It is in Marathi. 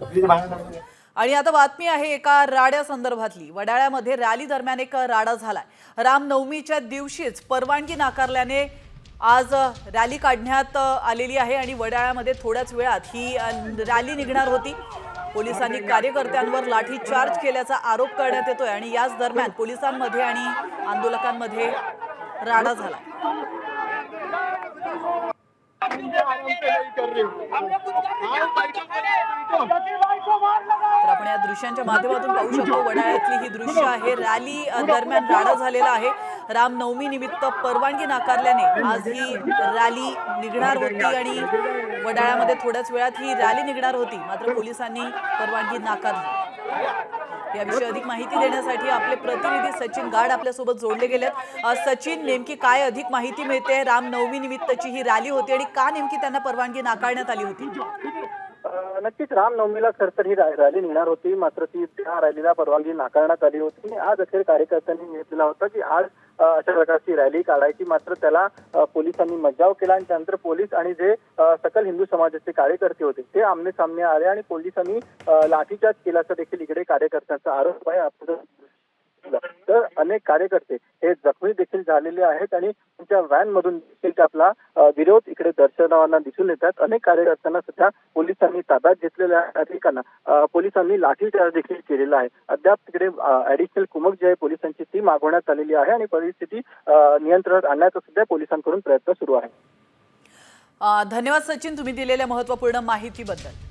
आणि आता बातमी आहे एका राड्या संदर्भातली। वडाळ्यामध्ये रॅली दरम्यान एक राडा झालाय। रामनवमीच्या दिवशीच परवानगी नाकारल्याने आज रॅली काढण्यात आलेली आहे आणि वडाळ्यामध्ये थोड्याच वेळात ही रॅली निघणार होती। पोलिसांनी कार्यकर्त्यांवर लाठीचार्ज केल्याचा आरोप करण्यात येतोय आणि याच दरम्यान पोलिसांमध्ये आणि आंदोलकांमध्ये राडा झाला। तर आपण या दृश्यांच्या माध्यमातून पाहू शकतो वडाळ्यातली ही दृश्य आहे। रॅली दरम्यान राडा झालेला आहे। रामनवमी निमित्त परवानगी नाकारल्याने आज ही रॅली निघणार होती आणि वडाळ्यामध्ये थोड्याच वेळात ही रॅली निघणार होती, मात्र पोलिसांनी परवानगी नाकारली। याविषयी अधिक माहिती देण्यासाठी आपले प्रतिनिधी सचिन गाड आपल्या सोबत जोडले गेलेत। सचिन, नेमकी काय अधिक माहिती मिळते? रामनवमी निमित्तची ही रॅली होती आणि का नेमकी त्यांना परवानगी नाकारण्यात आली होती? नक्कीच रामनवमीला खर तर ही रॅली निघणार होती, मात्र ती त्या रॅलीला परवानगी नाकारण्यात आली होती। आज अखेर कार्यकर्त्यांनी घेतलेला होता की आज अशा प्रकारची रॅली काढायची, मात्र त्याला पोलिसांनी मज्जाव केला आणि त्यानंतर पोलीस आणि जे सकल हिंदू समाजाचे कार्यकर्ते होते ते आमने सामने आले आणि पोलिसांनी लाठीचार्ज केल्याचा देखील इकडे कार्यकर्त्यांचा आरोप आहे। तर अनेक कार्यकर्ते हे जखमी देखील झालेले आहेत आणि त्यांच्या व्हॅन मधून देखील आपला विरोध इकडे दर्शवताना दिसून येतात। अनेक कार्यकर्त्यांना सध्या पोलिसांनी ताब्यात घेतलेल्या अनेकांना पोलिसांनी लाठीचार्ज देखील केलेला आहे। अद्याप तिकडे ऍडिशनल कुमक जे आहे पोलिसांची ती मागवण्यात आलेली आहे आणि परिस्थिती नियंत्रणात आणण्याचा सध्या पोलिसांकडून प्रयत्न सुरू आहे। धन्यवाद सचिन, तुम्ही दिलेल्या महत्त्वपूर्ण माहितीबद्दल।